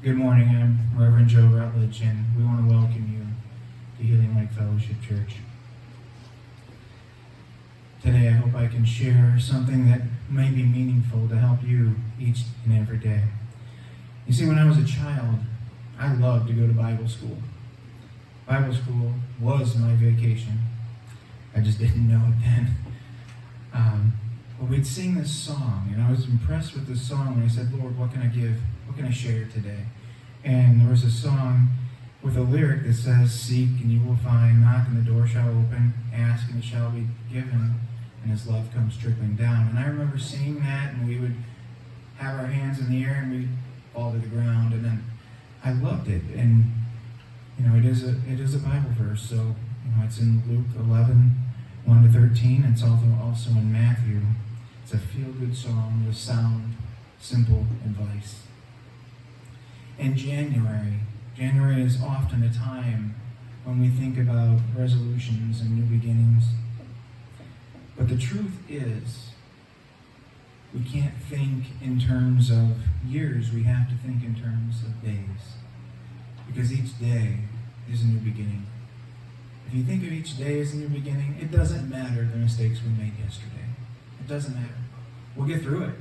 Good morning, I'm Reverend Joe Rutledge, and we want to welcome you to Healing Lake Fellowship Church. Today, I hope I can share something that may be meaningful to help you each and every day. You see, when I was a child, I loved to go to Bible school. Bible school was my vacation. I just didn't know it then. But we'd sing this song, and I was impressed with this song when I said, Lord, what can I give? What can I share today? And there was a song with a lyric that says, seek and you will find, knock and the door shall open, ask and it shall be given, and his love comes trickling down. And I remember singing that, and we would have our hands in the air and we'd fall to the ground, and then I loved it. And it is a Bible verse, so it's in Luke 11, 1 to 13. It's also in Matthew. It's a feel-good song with sound, simple advice. And January is often a time when we think about resolutions and new beginnings. But the truth is, we can't think in terms of years, we have to think in terms of days. Because each day is a new beginning. If you think of each day as a new beginning, it doesn't matter the mistakes we made yesterday. It doesn't matter. We'll get through it.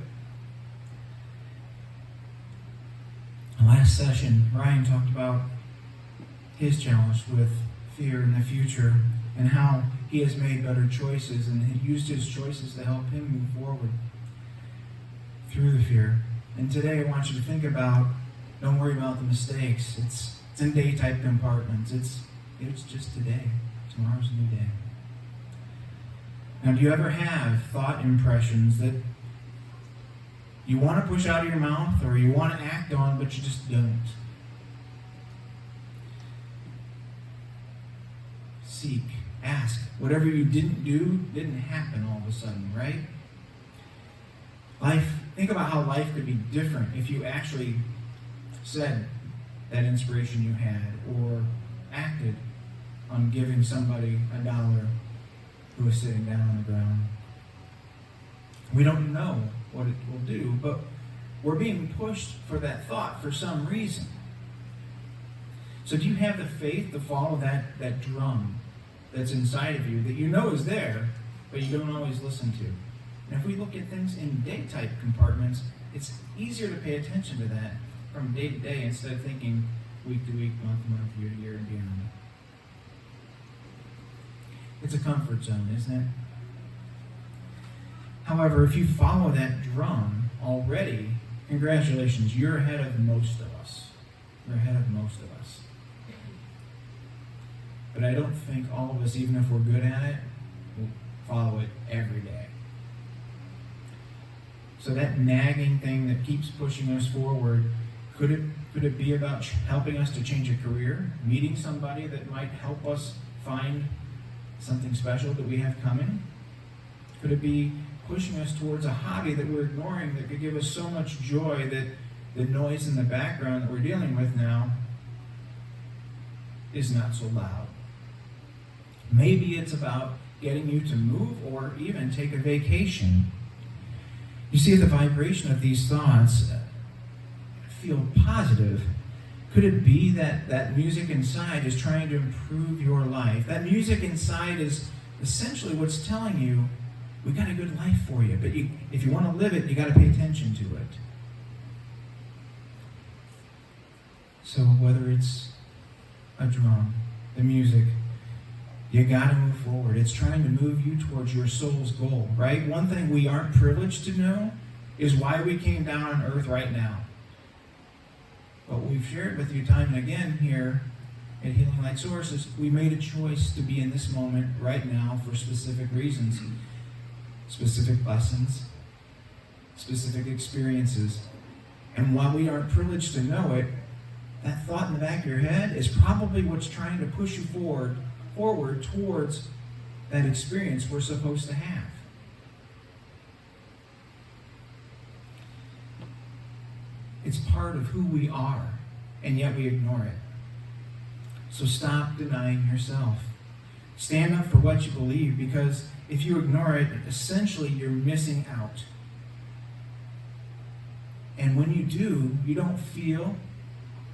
Last session, Ryan talked about his challenge with fear in the future and how he has made better choices, and he used his choices to help him move forward through the fear. And today I want you to think about, don't worry about the mistakes. It's in day-type compartments. It's just today. Tomorrow's a new day. Now, do you ever have thought impressions that you want to push out of your mouth or you want to act on, but you just don't? Seek, ask. Whatever you didn't do didn't happen all of a sudden, right? Think about how life could be different if you actually said that inspiration you had or acted on giving somebody $1 who was sitting down on the ground. We don't know what it will do, but we're being pushed for that thought for some reason. So do you have the faith to follow that drum that's inside of you that you know is there, but you don't always listen to? And if we look at things in day-type compartments, it's easier to pay attention to that from day to day instead of thinking week to week, month to month, year to year, and beyond. It's a comfort zone, isn't it? However, if you follow that drum already, congratulations, you're ahead of most of us. You're ahead of most of us. But I don't think all of us, even if we're good at it, will follow it every day. So that nagging thing that keeps pushing us forward, could it be about helping us to change a career, meeting somebody that might help us find something special that we have coming? Could it be pushing us towards a hobby that we're ignoring that could give us so much joy that the noise in the background that we're dealing with now is not so loud? Maybe it's about getting you to move or even take a vacation. You see, the vibration of these thoughts feel positive. Could it be that music inside is trying to improve your life? That music inside is essentially what's telling you, we got a good life for you, but if you want to live it, you got to pay attention to it. So whether it's a drum, the music, you got to move forward. It's trying to move you towards your soul's goal, right? One thing we aren't privileged to know is why we came down on earth right now. But we've shared with you time and again here at Healing Light Sources, we made a choice to be in this moment right now for specific reasons, specific lessons, specific experiences. And while we aren't privileged to know it, that thought in the back of your head is probably what's trying to push you forward towards that experience we're supposed to have. It's part of who we are, and yet we ignore it. So stop denying yourself. Stand up for what you believe, because if you ignore it, essentially you're missing out. And when you do, you don't feel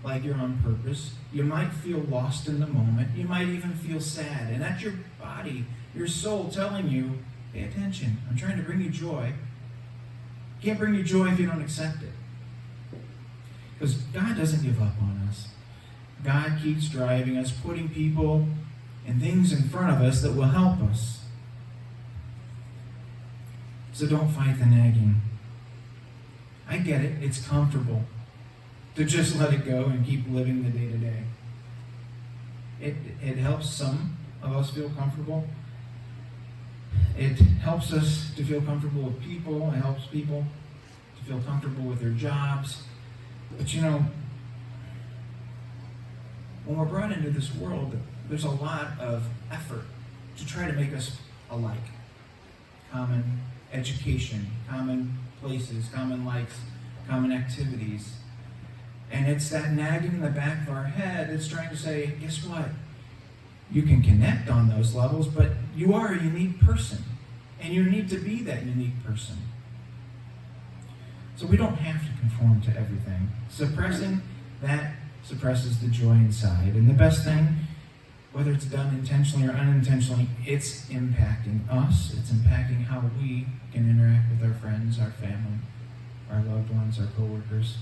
like you're on purpose. You might feel lost in the moment. You might even feel sad. And that's your body, your soul telling you, pay attention. I'm trying to bring you joy. Can't bring you joy if you don't accept it. Because God doesn't give up on us. God keeps driving us, putting people and things in front of us that will help us. So don't fight the nagging. I get it. It's comfortable to just let it go and keep living the day-to-day. It helps some of us feel comfortable. It helps us to feel comfortable with people. It helps people to feel comfortable with their jobs. But you know, when we're brought into this world, there's a lot of effort to try to make us alike. Common education, common places, common likes, common activities. And it's that nagging in the back of our head that's trying to say, guess what? You can connect on those levels, but you are a unique person. And you need to be that unique person. So we don't have to conform to everything. Suppressing that suppresses the joy inside. And the best thing, whether it's done intentionally or unintentionally, it's impacting us. It's impacting how we can interact with our friends, our family, our loved ones, our coworkers.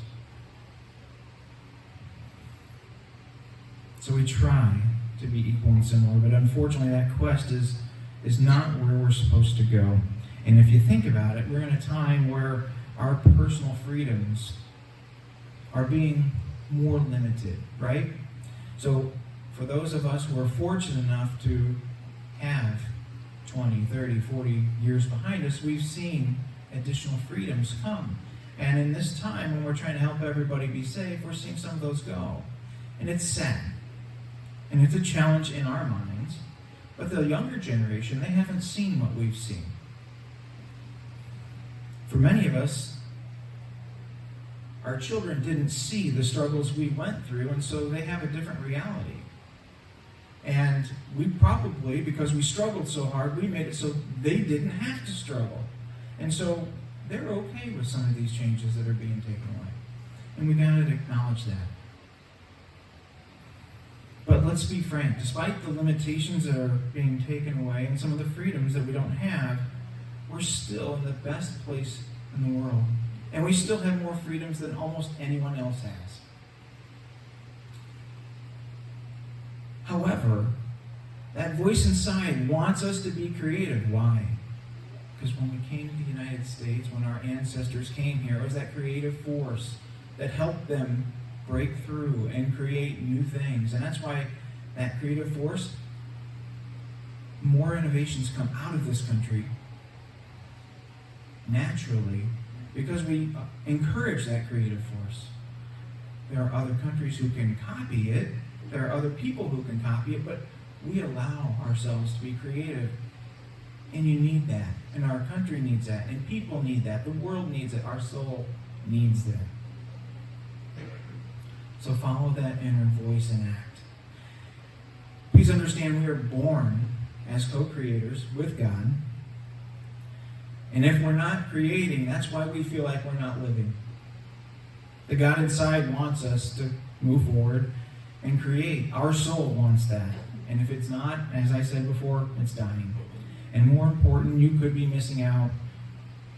So we try to be equal and similar, but unfortunately that quest is not where we're supposed to go. And if you think about it, we're in a time where our personal freedoms are being more limited, right? So for those of us who are fortunate enough to have 20, 30, 40 years behind us, we've seen additional freedoms come. And in this time when we're trying to help everybody be safe, we're seeing some of those go. And it's sad. And it's a challenge in our minds. But the younger generation, they haven't seen what we've seen. For many of us, our children didn't see the struggles we went through, and so they have a different reality. And we probably, because we struggled so hard, we made it so they didn't have to struggle. And so they're okay with some of these changes that are being taken away. And we've got to acknowledge that. But let's be frank, despite the limitations that are being taken away and some of the freedoms that we don't have, we're still in the best place in the world. And we still have more freedoms than almost anyone else has. However, that voice inside wants us to be creative. Why? Because when we came to the United States, when our ancestors came here, it was that creative force that helped them break through and create new things. And that's why that creative force, more innovations come out of this country naturally because we encourage that creative force. There are other countries who can copy it. There are other people who can copy it, but we allow ourselves to be creative. And you need that. And our country needs that. And people need that. The world needs it. Our soul needs that. So follow that inner voice and act. Please understand we are born as co-creators with God. And if we're not creating, that's why we feel like we're not living. The God inside wants us to move forward and create. Our soul wants that. And if it's not, as I said before, it's dying. And more important, you could be missing out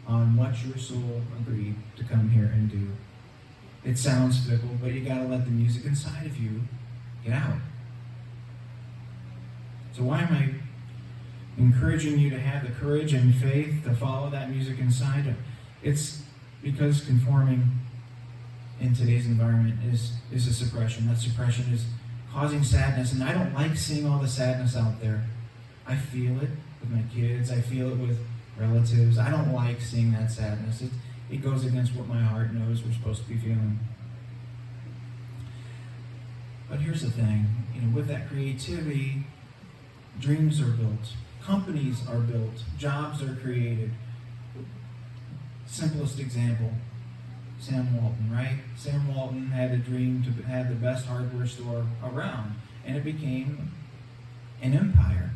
on what your soul agreed to come here and do. It sounds fickle, but you gotta let the music inside of you get out. So why am I encouraging you to have the courage and faith to follow that music inside? It's because conforming in today's environment is a suppression. That suppression is causing sadness, and I don't like seeing all the sadness out there. I feel it with my kids. I feel it with relatives. I don't like seeing that sadness. It goes against what my heart knows we're supposed to be feeling. But here's the thing, with that creativity, dreams are built, companies are built, jobs are created. Simplest example, Sam Walton, right? Sam Walton had a dream to have the best hardware store around, and it became an empire.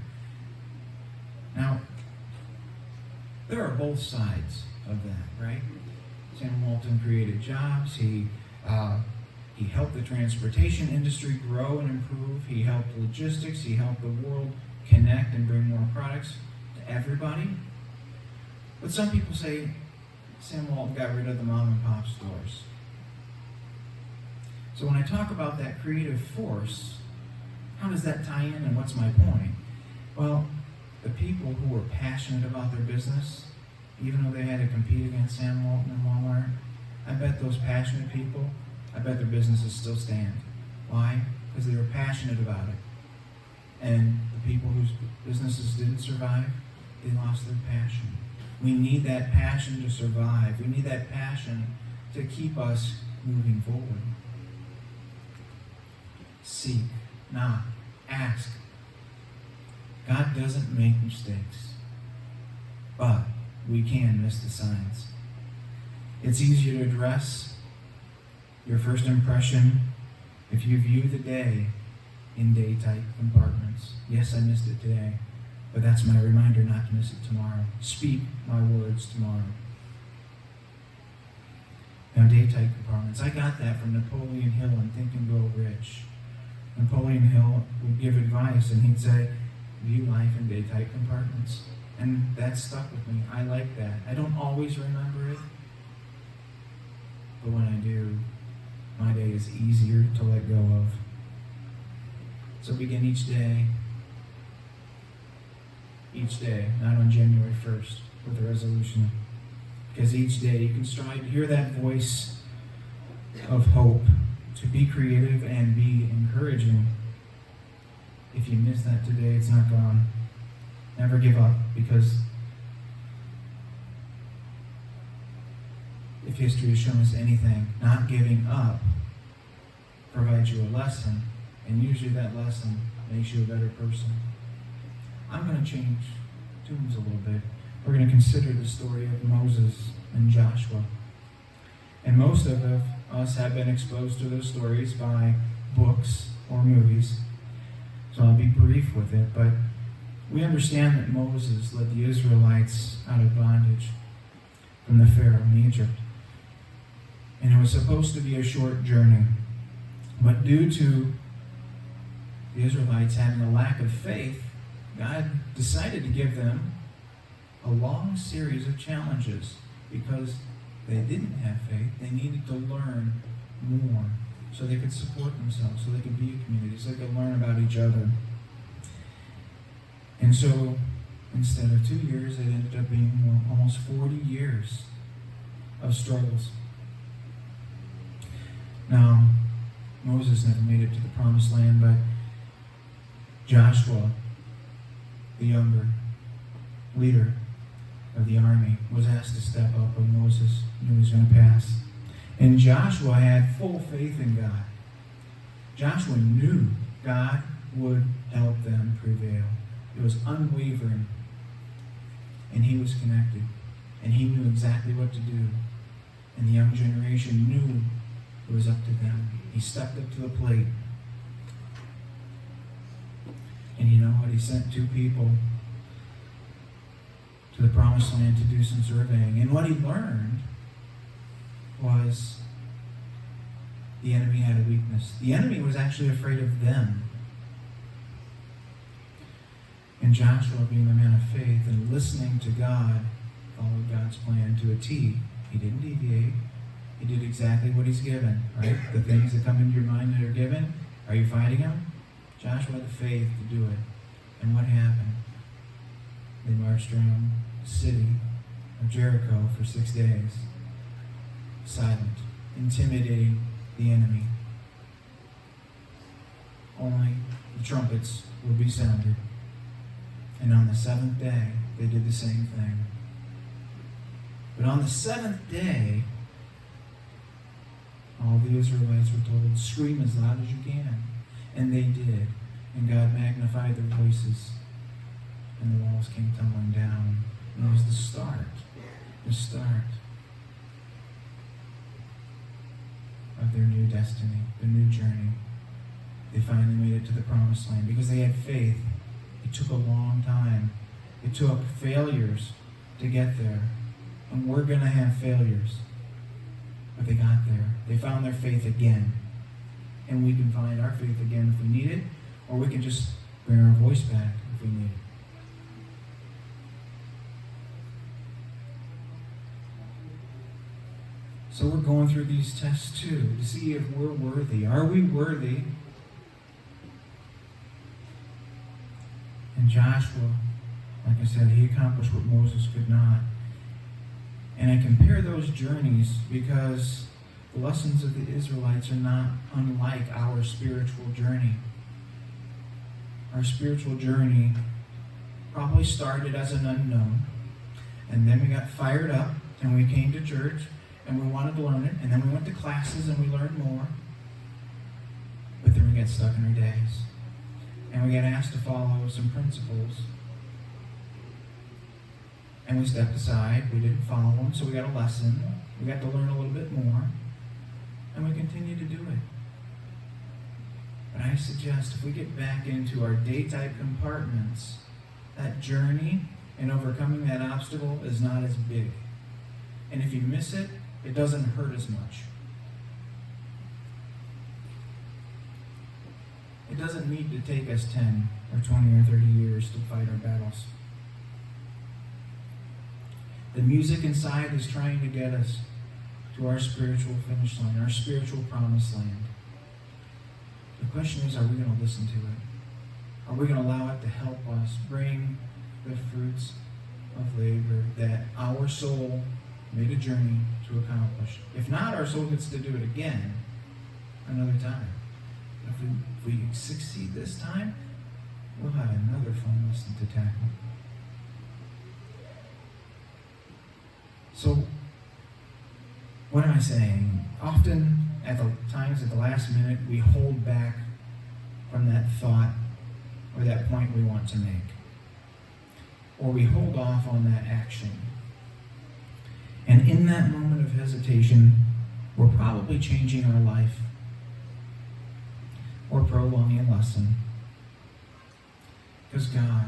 Now, there are both sides of that, right? Sam Walton created jobs. He He helped the transportation industry grow and improve. He helped logistics. He helped the world connect and bring more products to everybody. But some people say Sam Walton got rid of the mom and pop stores. So when I talk about that creative force, how does that tie in and what's my point? Well, the people who were passionate about their business, even though they had to compete against Sam Walton and Walmart, I bet those passionate people, I bet their businesses still stand. Why? Because they were passionate about it. And the people whose businesses didn't survive, they lost their passion. We need that passion to survive. We need that passion to keep us moving forward. Seek, knock, ask. God doesn't make mistakes, but we can miss the signs. It's easier to address your first impression if you view the day in day-type compartments. Yes, I missed it today, but that's my reminder not to miss it tomorrow. Speak my words tomorrow. Now, day-type compartments. I got that from Napoleon Hill in Think and Grow Rich. Napoleon Hill would give advice, and he'd say, view life in day-type compartments. And that stuck with me. I like that. I don't always remember it, but when I do, my day is easier to let go of. So begin each day, not on January 1st, with a resolution. Because each day you can strive to hear that voice of hope, to be creative and be encouraging. If you miss that today, it's not gone. Never give up, because if history has shown us anything, not giving up provides you a lesson, and usually that lesson makes you a better person. I'm going to change tunes a little bit. We're going to consider the story of Moses and Joshua. And most of us have been exposed to those stories by books or movies, so I'll be brief with it, but we understand that Moses led the Israelites out of bondage from the Pharaoh in Egypt. And it was supposed to be a short journey. But due to the Israelites having a lack of faith, God decided to give them a long series of challenges because they didn't have faith. They needed to learn more so they could support themselves, so they could be a community, so they could learn about each other. And so, instead of 2 years, it ended up being almost 40 years of struggles. Now, Moses never made it to the promised land, but Joshua, the younger leader of the army, was asked to step up when Moses knew he was going to pass. And Joshua had full faith in God. Joshua knew God would help them prevail. It was unwavering. And he was connected. And he knew exactly what to do. And the young generation knew it was up to them. He stepped up to the plate. And you know what? He sent 2 people to the promised land to do some surveying. And what he learned was the enemy had a weakness. The enemy was actually afraid of them. And Joshua, being a man of faith and listening to God, followed God's plan to a T. He didn't deviate. He did exactly what he's given, right? The things that come into your mind that are given, are you fighting them? Joshua had the faith to do it. And what happened? They marched around the city of Jericho for 6 days, silent, intimidating the enemy. Only the trumpets would be sounded. And on the 7th day, they did the same thing. But on the 7th day, all the Israelites were told, scream as loud as you can. And they did. And God magnified their voices. And the walls came tumbling down. And it was the start of their new destiny, their new journey. They finally made it to the promised land because they had faith. It took a long time. It took failures to get there. And we're going to have failures. But they got there. They found their faith again. and we can find our faith again if we need it, or we can just bring our voice back if we need it. So we're going through these tests too to see if we're worthy. Are we worthy? And Joshua, like I said, he accomplished what Moses could not. And I compare those journeys because the lessons of the Israelites are not unlike our spiritual journey. Our spiritual journey probably started as an unknown, and then we got fired up, and we came to church, and we wanted to learn it, and then we went to classes and we learned more. But then we got stuck in our days. And we got asked to follow some principles. And we stepped aside. We didn't follow them, so we got a lesson. We got to learn a little bit more. And we continue to do it. But I suggest if we get back into our day-type compartments, that journey and overcoming that obstacle is not as big. And if you miss it, it doesn't hurt as much. It doesn't need to take us 10 or 20 or 30 years to fight our battles. The music inside is trying to get us to our spiritual finish line, our spiritual promised land. The question is, are we going to listen to it? Are we going to allow it to help us bring the fruits of labor that our soul made a journey to accomplish? If not, our soul gets to do it again another time. If we succeed this time, we'll have another fun lesson to tackle. So, what am I saying? Often, at the last minute, we hold back from that thought or that point we want to make. Or we hold off on that action. And in that moment of hesitation, we're probably changing our life or prolonging a lesson. Because God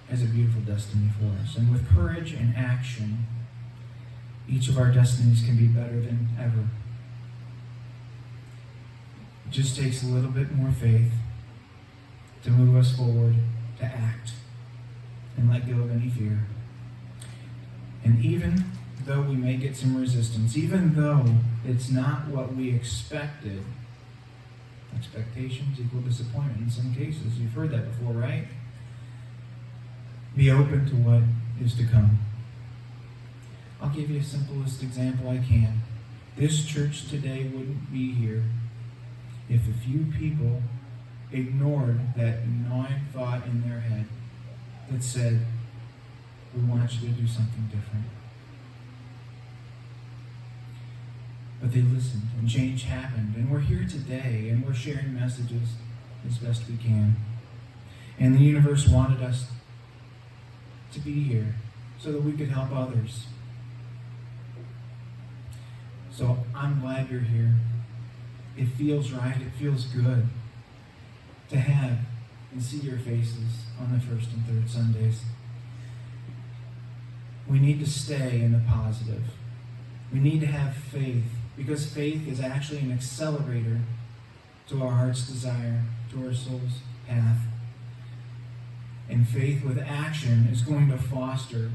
has a beautiful destiny for us. And with courage and action, each of our destinies can be better than ever. It just takes a little bit more faith to move us forward, to act, and let go of any fear. And even though we may get some resistance, even though it's not what we expected, expectations equal disappointment in some cases. You've heard that before, right? Be open to what is to come. I'll give you a simplest example I can. This church today wouldn't be here if a few people ignored that gnawing thought in their head that said, we want you to do something different. But they listened, and change happened, and we're here today, and we're sharing messages as best we can. And the universe wanted us to be here so that we could help others. So I'm glad you're here. It feels right, it feels good to have and see your faces on the first and third Sundays. We need to stay in the positive. We need to have faith, because faith is actually an accelerator to our heart's desire, to our soul's path. And faith with action is going to foster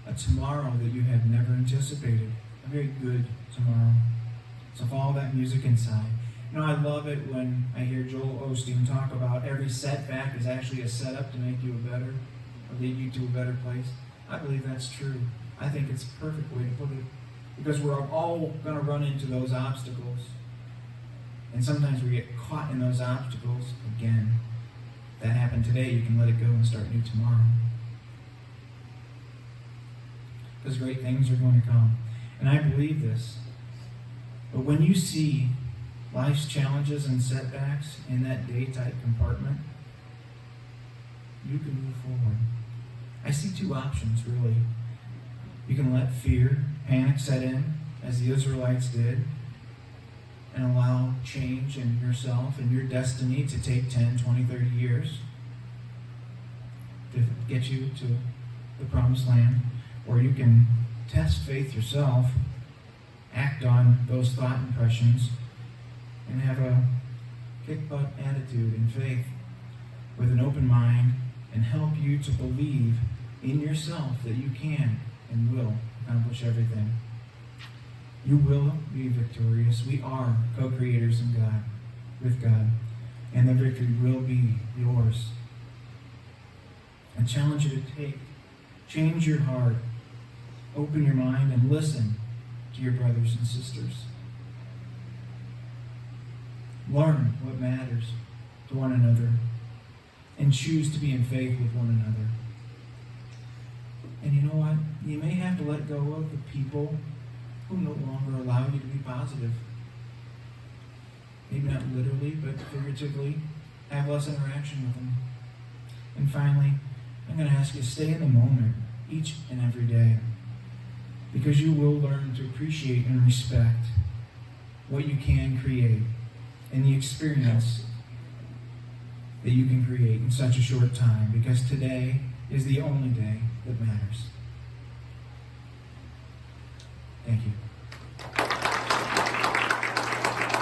a tomorrow that you have never anticipated. A very good tomorrow. So follow that music inside. You know, I love it when I hear Joel Osteen talk about every setback is actually a setup to make you a better, or lead you to a better place. I believe that's true. I think it's a perfect way to put it. Because we're all going to run into those obstacles. And sometimes we get caught in those obstacles again. If that happened today, you can let it go and start new tomorrow. Because great things are going to come. And I believe this. But when you see life's challenges and setbacks in that day-type compartment, you can move forward. I see two options, really. You can let fear, panic set in, as the Israelites did, and allow change in yourself and your destiny to take 10, 20, 30 years to get you to the promised land. Or you can test faith yourself, act act on those thought impressions and have a kick-butt attitude and faith with an open mind, and help you to believe in yourself that you can and will accomplish everything. You will be victorious. We are co-creators in God, with God, and the victory will be yours. I challenge you to change your heart, open your mind, and listen to your brothers and sisters. Learn what matters to one another, and choose to be in faith with one another. And you know what? You may have to let go of the people who no longer allow you to be positive. Maybe not literally, but figuratively. Have less interaction with them. And finally, I'm going to ask you to stay in the moment each and every day, because you will learn to appreciate and respect what you can create and the experience that you can create in such a short time, because today is the only day that matters. Thank you.